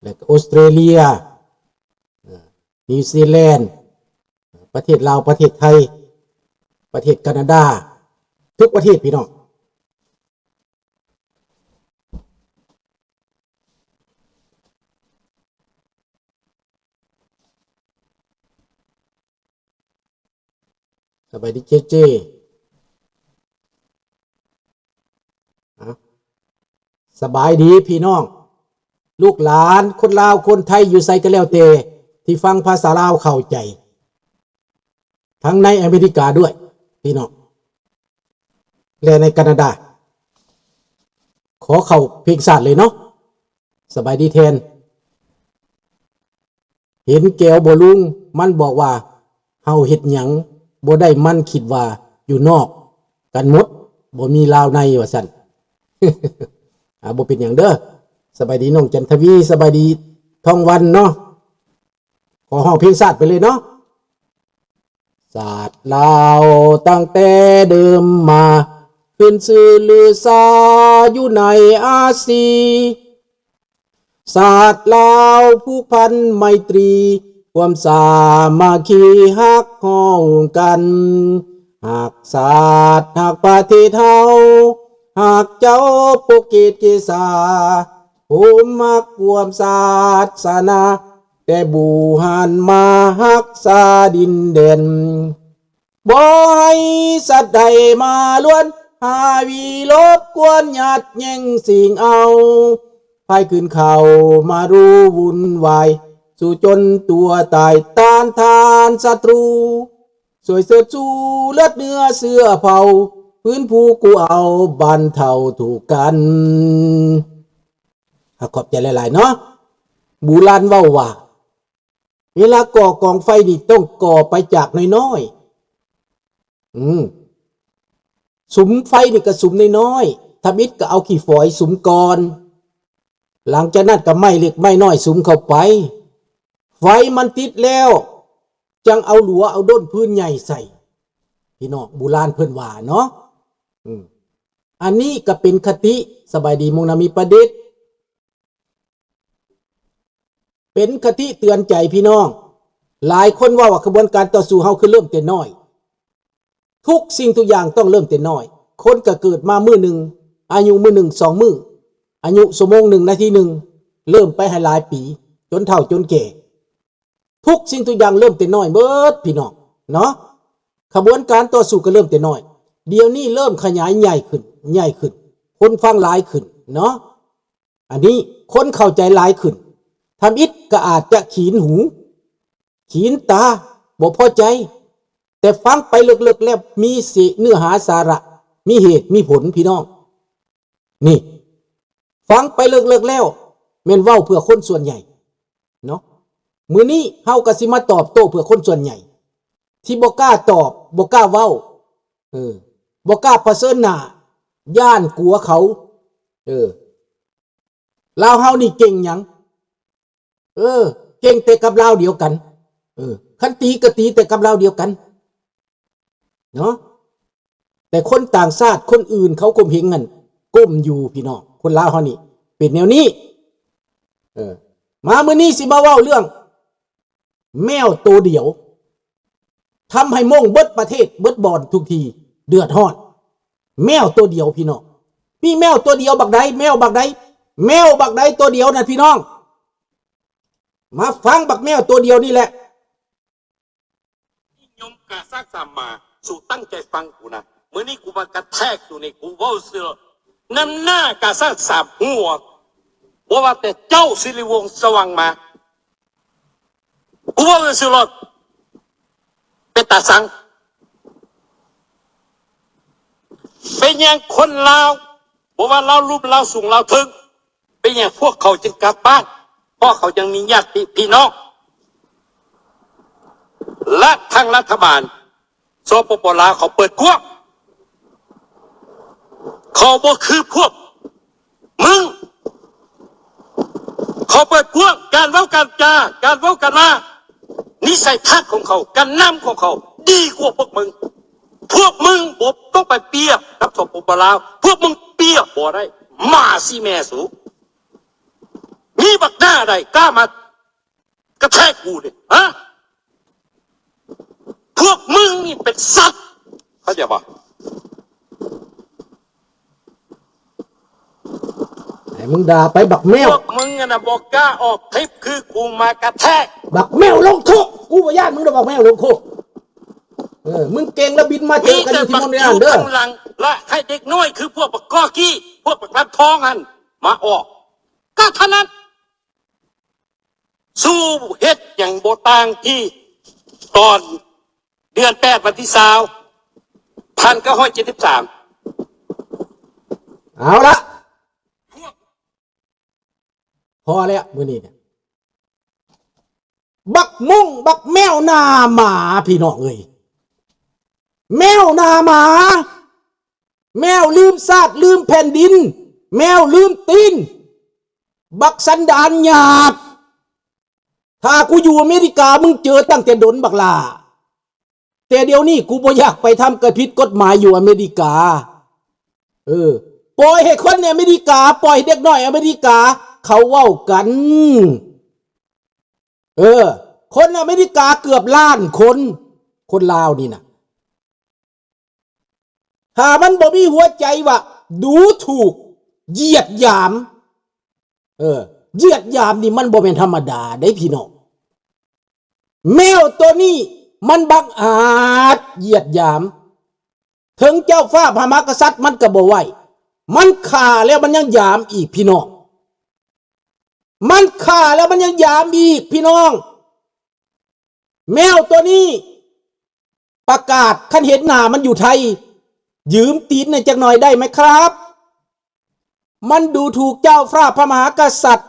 และออสเตรเลียนิวซีแลนด์ประเทศลาวประเทศไทยประเทศแคนาดาทุกประเทศพี่น้องสบายดีเจเจสบายดีพี่น้องลูกหลานคนลาวคนไทยอยู่ไสก็แล้วแต่ที่ฟังภาษาลาวเข้าใจทั้งในอเมริกาด้วยพี่น้องและในแคนาดาขอเข้าเพลงชาติเลยเนาะสบายดีแทนเห็นแก้วบ่ลุงมันบอกว่าเฮาเฮ็ดหยังบ่ได้มันคิดว่าอยู่นอกกันหมดบ่มีลาวในว่าซั่น บ่เป็นหยังเด้อสบายดีน้องจันทวีสบายดีทองวันเนาะขอห้องเพลงชาติไปเลยเนาะศาสตร์ลาวตั้งแต่เดิมมาขึ้นชื่อลือซาอยู่ในอาซีศาสตร์ลาวผูกพันไมตรีความสามัคคีฮักห้องกันหากศาสตร์หากประเทศเฮาหากเจ้าปกเกตเกษาผมมักความศาสนาแต่บูหันมาฮักษาดินเด่นบ่ให้สัตว์ใดมาล้วนหาวีลบกวนหยัดแย่งสิ่งเอาภายขึ้นเขามารู้วุ่นวายสู่จนตัวตายต้านทานศัตรูสวยเสือจูเลือดเนื้อเสื้อเผาพื้นผู้กูเอาบันเทาถูกกันขอบใจหลายๆเนาะบูรานเว้าว่าเวลาก่อกองไฟนี่ต้องก่อไปจากน้อยๆสุมไฟนี่ก็สุมน้อยๆทำอิฐก็เอาขี้ฝอยสุมก่อนหลังจากนั้นก็ไม้เล็กไม้น้อยสุมเข้าไปไฟมันติดแล้วจังเอาหลัวเอาด้นพื้นใหญ่ใส่พี่น้องโบราณเพิ่นว่าเนาะอันนี้ก็เป็นคติสบายดีมงนามีประดิษฐ์เป็นคติเตือนใจพี่น้องหลายคนว่ากระบวนการต่อสู้เฮาคือเริ่มแต่น้อยทุกสิ่งทุกอย่างต้องเริ่มแต่น้อยคนก็เกิดมามื้อหนึ่งอายุมื้อหนึ่ง2 มื้ออายุชั่วโมง1 นาที 1เริ่มไปให้หลายปีจนเฒ่าจนแก่ทุกสิ่งทุกอย่างเริ่มแต่น้อยเบิดพี่น้องเนาะขบวนการต่อสู้ก็เริ่มแต่น้อยเดี๋ยวนี้เริ่มขยายใหญ่ขึ้นคนฟังหลายขึ้นเนาะอันนี้คนเข้าใจหลายขึ้นทำอิฐก็อาจจะขีนหูขีนตาบ่พอใจแต่ฟังไปลึกๆแล้วมีสิเนื้อหาสาระมีเหตุมีผลพี่น้องนี่ฟังไปลึกๆแล้วแม่นเว้าเพื่อคนส่วนใหญ่เนาะมื้อนี้เฮาก็สิมาตอบโต้เพื่อคนส่วนใหญ่ที่บ่กล้าตอบบ่กล้าเว้าบ่กล้าเผชิญหน้าย่านกลัวเขาลาวเฮานี่เก่งหยังเก่งแต่กับลาวเดียวกันคันตีก็ตีแต่กับลาวเดียวกันเนาะแต่คนต่างชาติคนอื่นเขาก้มเหงกันก้มอยู่พี่น้องคนลาวเฮานี่เป็นแนวนี้มามื้อนี้สิมาเว้าเรื่องแมวตัวเดียวทำให้ม่งเบิดประเทศเบิดบอนทุกทีเดือดร้อนแมวตัวเดียวพี่น้องมีแมวตัวเดียวบักใดแมวบักใดตัวเดียวนะพี่น้องมาฟังบักแมวตัวเดียวนี่แหละยมกะซักสามมาสู่ตั้งใจฟังกูนะเมื่อนี้กูมากระแทกอยู่ในกูว่าเสือนำหน้ากะซักสามหัวว่าแต่เจ้าสิริวงศ์สว่างมากูว่าเสือรถเป็นตาสังเป็นอย่างคนลาวบอกว่าเรารูปเราสูงเราถึงเป็นอย่างพวกเขาจึงกลับบ้านเพราะเขายังมีญาติพี่น้องและทางรัฐบาลสปปลาวเขาเปิดกว้างเขาบอกคือพวกมึงเขาเปิดกว้างการเว้าการจาการเว้ากันมานิสัยทัศน์ของเขาการนำของเขาดีกว่าพวกมึงบบต้องไปเปียบกับสปปลาวพวกมึงเปียบบ่ได้มาสิแม่สูมีบักได้ าใดกล้ามากระแทกกูเนี่ยฮะพวกมึงนี่เป็นสัตว์เข้าใจปะ ไอ้มึงด่าไปบักแม พ ว วกมึงอะนะบอกกล้าออกทริปคือกูมากระแทก บักแมวลงโทษกูบ่ย่านมึงดอกบักแมวลงโทษมึงเก่งแล้วบินมาเจ มี อกันอ แต่ ยู่ที่ บัก มอนเนี อย ยู่ เด้อ ข้างหลังและให้เด็กน้อยคือพวกบักก้อกี้พวกบักรับท้องอันมาออกก็เท่านั้นสู้เฮ็ดอย่างโบต่างที่ตอนเดือน8 วันที่1973เอาละพอแล้วมื้อนี้เนี่ยบักมุ่งบักแมวหน้าหมาพี่น้องเอ้ยแมวหน้าหมาแมวลืมซาดลืมแผ่นดินแมวลืมตีนบักสันดานหยาบถ้ากูอยู่อเมริกามึงเจอตั้งแต่ดนบักลาแต่เดี๋ยวนี้กูบ่อยากไปทำกระผิดกฎหมายอยู่อเมริกาปล่อยให้คนในอเมริกาปล่อยเด็กน้อยอเมริกาเขาเว้ากันคนอเมริกาเกือบล้านคนลาวนี่นะถ้ามันบ่มีหัวใจว่าดูถูกเหยียดหยามเหยียดหยามนี่มันบ่เป็นธรรมดาได้พี่น้องแมวตัวนี้มันบังอาจเหยียดหยามถึงเจ้าฟ้าพระมหากษัตริย์มันก็บ่ไหวมันฆ่าแล้วมันยังหยามอีกพี่น้องมันฆ่าแล้วมันยังหยามอีกพี่น้องแมวตัวนี้ประกาศคันเห็นหน้ามันอยู่ไทยยืมตีนในจักหน่อยได้ไหมครับมันดูถูกเจ้าฟ้าพระมหากษัตริย์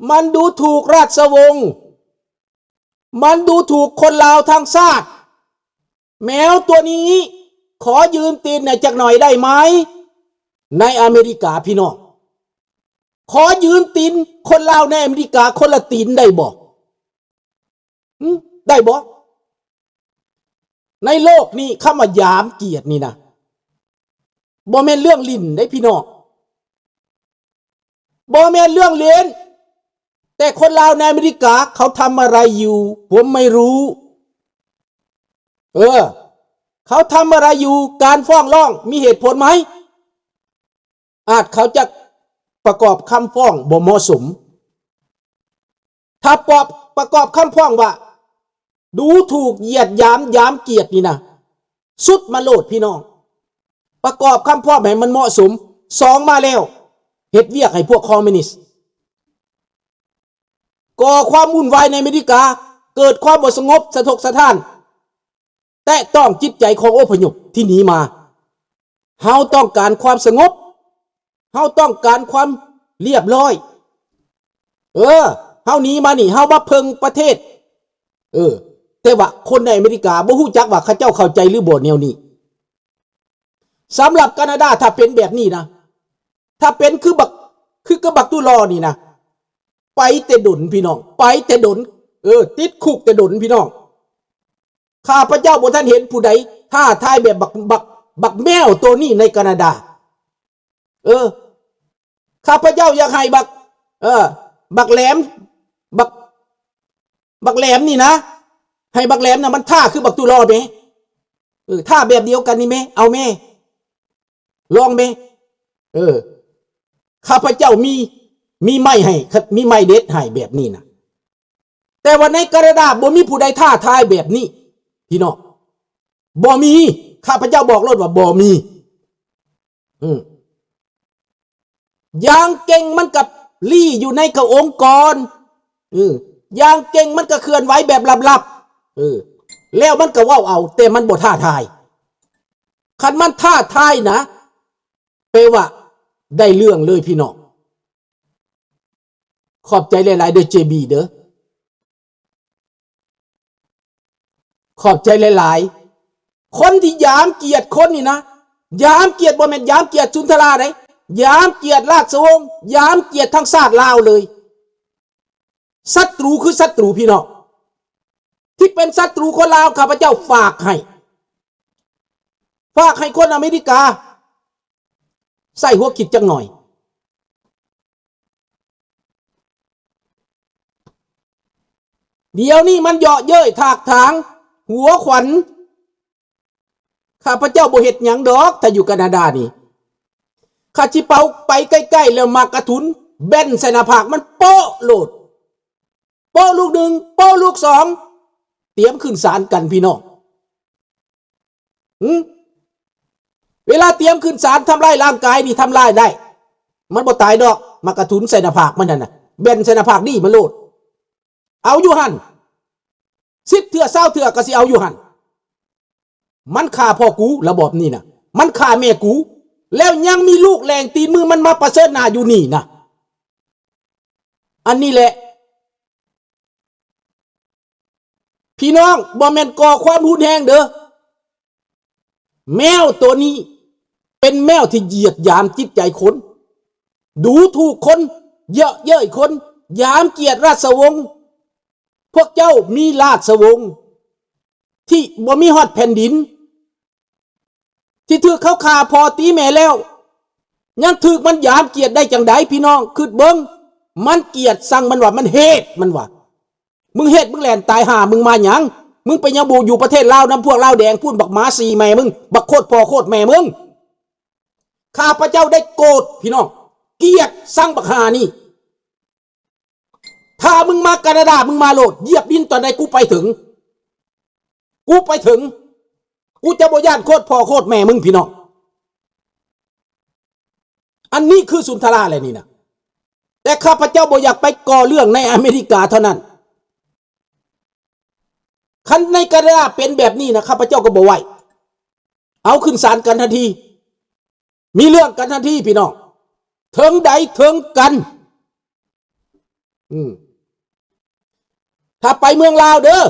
มันดูถูกราชวงศ์มันดูถูกคนลาวทางชาติแมวตัวนี้ขอยืมตีนในจักหน่อยได้ไหมในอเมริกาพี่น้องขอยืมตีนคนลาวในอเมริกาคนละตีนได้บ่ได้บ่ในโลกนี้คำว่าหยามเกียรตินี่นะบ่แม่นเรื่องลิ้นได้พี่น้องบ่แม่นเรื่องเล่นแต่คนลาวในอเมริกาเขาทำอะไรอยู่ผมไม่รู้เขาทำอะไรอยู่การฟ้องร้องมีเหตุผลไหมอาจเขาจะประกอบคำฟ้องบ่เหมาะสมถ้าประกอบคำฟ้องว่าดูถูกเหยียดหยามเกียรตินี่นะสุดมาโลดพี่น้องประกอบคำฟ้องให้มันเหมาะสม2มาแล้วเฮ็ดเวียกให้พวกคอมมิวนิสต์ก่อความวุ่นวายในอเมริกาเกิดความบ่สงบสะทกสะท้านแต่ต้องจิตใจของอพยพที่หนีมาเฮาต้องการความสงบเฮาต้องการความเรียบร้อยเฮาหนีมานี่เฮามาเพิ่งประเทศแต่ว่าคนในอเมริกาบ่ฮู้จักว่าเขาเจ้าเข้าใจหรือบ่แนวนี้สำหรับแคนาดาถ้าเป็นแบบนี้นะถ้าเป็นคือบักตุลอนี่นะไปแต่ดนพี่น้องไปแต่ดนติดคุกแต่ดนพี่น้องข้าพเจ้าบ่ท่านเห็นผู้ใดท่าทายแบบบักแมวตัวนี้ในแคนาดาข้าพเจ้าอยากให้บักแหลมบักแหลมนี่นะให้บักแหลมนะมันท่าคือบักตุลอไหมท่าแบบเดียวกันนี่ไหมเอาไหมลองไหมข้าพเจ้ามีไม้ให้มีไม้เด็ดให้แบบนี้นะแต่วันในแคนาดาบ่มีผู้ใดท่าทายแบบนี้พี่น้องบ่มีข้าพเจ้าบอกเลยว่าบ่มีอย่างเก่งมันกับลี่อยู่ในกองค์กรอย่างเก่งมันก็เคลื่อนไหวแบบลับๆแล้วมันก็เว้าเอาแต่มันบ่ท่าทายคันมันท่าทายนะแปลว่าได้เรื่องเลยพี่น้องขอบใจหลายๆเด้อ JB เด้อขอบใจหลายๆคนที่หยามเกียรติคนนี่นะหยามเกียรติบ่แม่นหยามเกียรติสุนทราได้หยามเกียรติราชวงศ์หยามเกียรติทั้งชาติลาวเลยศัตรูคือศัตรูพี่น้องที่เป็นศัตรูคนลาวข้าพเจ้าฝากให้คนอเมริกาใส่หัวคิดจังหน่อย เดี๋ยวนี้มันเยาะเย้ยถากถางหัวขวัญข้าพเจ้าบ่เฮ็ดหยังดอกถ้าอยู่แคนาดานี่ข้าสิเป่าไปใกล้ๆแล้วมากระทุนแบนใส่หน้าผากมันโป๊ะโลดโป๊ะลูกหนึ่งโป๊ะลูกสองเตรียมขึ้นศาลกันพี่น้องเวลาเตรียมขึ้นศาลทำลายร่างกายนี่ทำลายได้มันบ่ตายดอกมากระทุนใส่หน้าผากมันนั่นน่ะแบนใส่หน้าผากนี่มันโลดเอาอยู่หัน10 เทื่อ20 เทื่อก็สิเอาอยู่หันมันฆ่าพ่อกูระบบนี่นะมันฆ่าแม่กูแล้วยังมีลูกแรงตีนมือมันมาประเสริฐหน้าอยู่นี่นะอันนี้แหละพี่น้องบ่แม่นก่อความรุนแรงเด้อแมวตัวนี้เป็นแมวที่เหยียดหยามจิตใจคนดูถูกคนเยาะเย้ยคนหยามเกียรติราชวงศ์พวกเจ้ามีราชวงศ์ที่บ่มีฮอดแผ่นดินที่ถือเขาฆ่าพอตีแม่แล้วยังถือมันหยามเกียรติได้จังไดพี่น้องคือเบิ่งมันเกียรติสั่งมันว่ามันเฮ็ดมันว่ามึงเฮ็ดมึงแล่นตายห่ามึงมาหยังมึงไปยังบูอยู่ประเทศลาวน้ำพวกลาวแดงพูดบักหมาสีแม่มึงบักโคตรพ่อโคตรแม่มึงข้าพเจ้าได้โกรธพี่น้องเกียรติสั่งบักหานี่ถ้ามึงมาแคนาดามึงมาโลดเหยียบดินตอนใดกูไปถึงกูจะบ่ย่านโคตรพ่อโคตรแม่มึงพี่น้องอันนี้คือสุนทราแหละนี่นะแต่ข้าพเจ้าบ่อยากไปก่อเรื่องในอเมริกาเท่านั้นคันในแคนาดาเป็นแบบนี้นะข้าพเจ้าก็บ่ไหวเอาขึ้นศาลกันทันทีมีเรื่องกันทันทีพี่น้องเถิงใดเถิงกันถ้าไปเมืองลาวเด้อ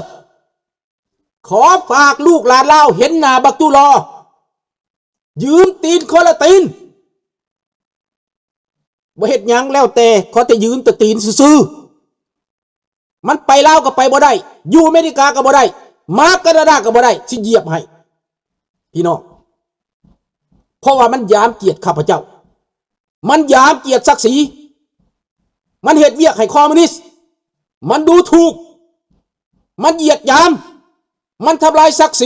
ขอฝากลูกหลานลาวเห็นหน้าบักตุลอยืมตีนคนละตีนบ่เฮ็ดหยังแล้วแต่เขาจะยืมแต่ตีนซื่อๆมันไปลาวก็ไปบ่ได้อยู่อเมริกาก็บ่ได้มาแคนาดาก็บ่ได้สิเหยียบให้พี่น้องเพราะว่ามันหยามเกียรติข้าพเจ้ามันหยามเกียรติศักดิ์ศรีมันเฮ็ดเวียกให้คอมมิวนิสต์มันดูถูกมันเหยียดหยามมันทำลายศักดิ์ศ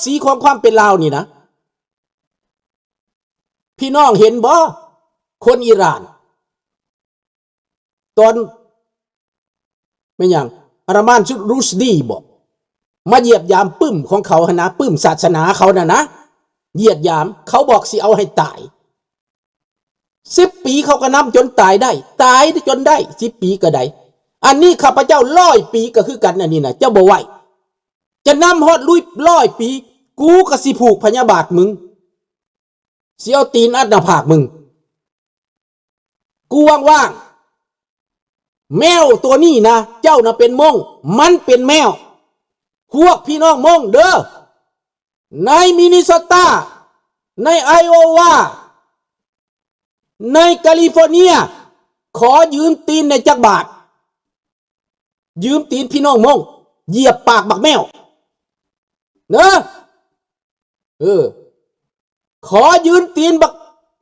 รีของความเป็นลาวนี่นะพี่น้องเห็นบ่คนอิหร่านตอนไม่อย่างอารามันชุดรูชดีบอกมาเหยียดหยามปึ้มของเขานะปึ้มศาสนาเขานะเหยียดหยามเขาบอกสิเอาให้ตาย10 ปีเขาก็นำจนตายจนได้10 ปีก็ได้อันนี้ข้าพเจ้า100 ปีก็คือกันอันนี้นะเจ้าบ่ไหวจะนำฮอดลุย100 ปีกูก็สิผูกพยาบาทมึงเสียวตีนอัดหน้าผากมึงกูว่างแมวตัวนี้นะเจ้าน่ะเป็นม่งมันเป็นแมวพวกพี่น้องม่งเด้อในมินนิโซตาในไอโอวาในแคลิฟอร์เนียขอยืมตีนในจักบาทยืมตีนพี่น้องม่งเหยียบปากบักแมวเนอะขอยืมตีนบัก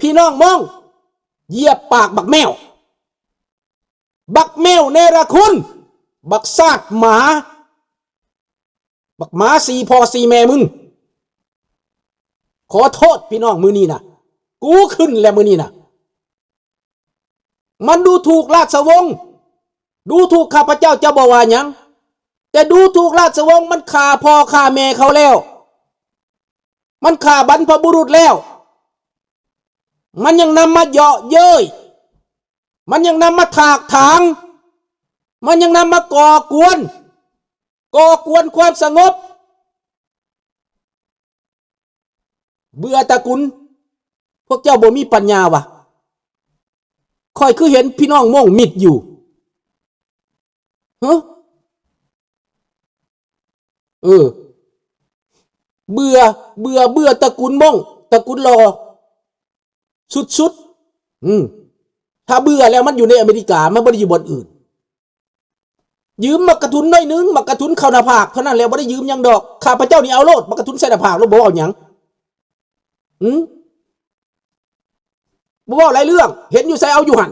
พี่น้องม่งเหยียบปากบักแมวเนรคุณบักซากหมาบักหมาสีพ่อสีแม่มึงขอโทษพี่น้องมือนี้นะกูขึ้นแล้วมือนี้นะมันดูถูกราชวงศ์ดูถูกข้าพเจ้าจะบอกว่าหยังแต่ดูถูกราชวงศ์มันฆ่าพ่อฆ่าแม่เขาแล้วมันฆ่าบรรพบุรุษแล้วมันยังนำมาเยาะเย้ยมันยังนำมาถากถางมันยังนำมาก่อกวนความสงบเบื่อตระกุลพวกเจ้าบ่มีปัญญาวะค่อยคือเห็นพี่น้องม่งมิดอยู่เบื่อตระกุลม่งตระกุลรอสุดถ้าเบื่อแล้วมันอยู่ในอเมริกามันไม่ได้อยู่บนอื่นยืมมากระทุนน้อยนึงมากระทุนเข้าหน้าผากเท่านั้นแล้วไม่ได้ยืมยังดอกข้าพเจ้านี่เอาโลดมากระทุนใส่หน้าผากแล้วบอกเอาหยังบอกอะไรเรื่องเห็นอยู่ใส่เอาอยู่หัน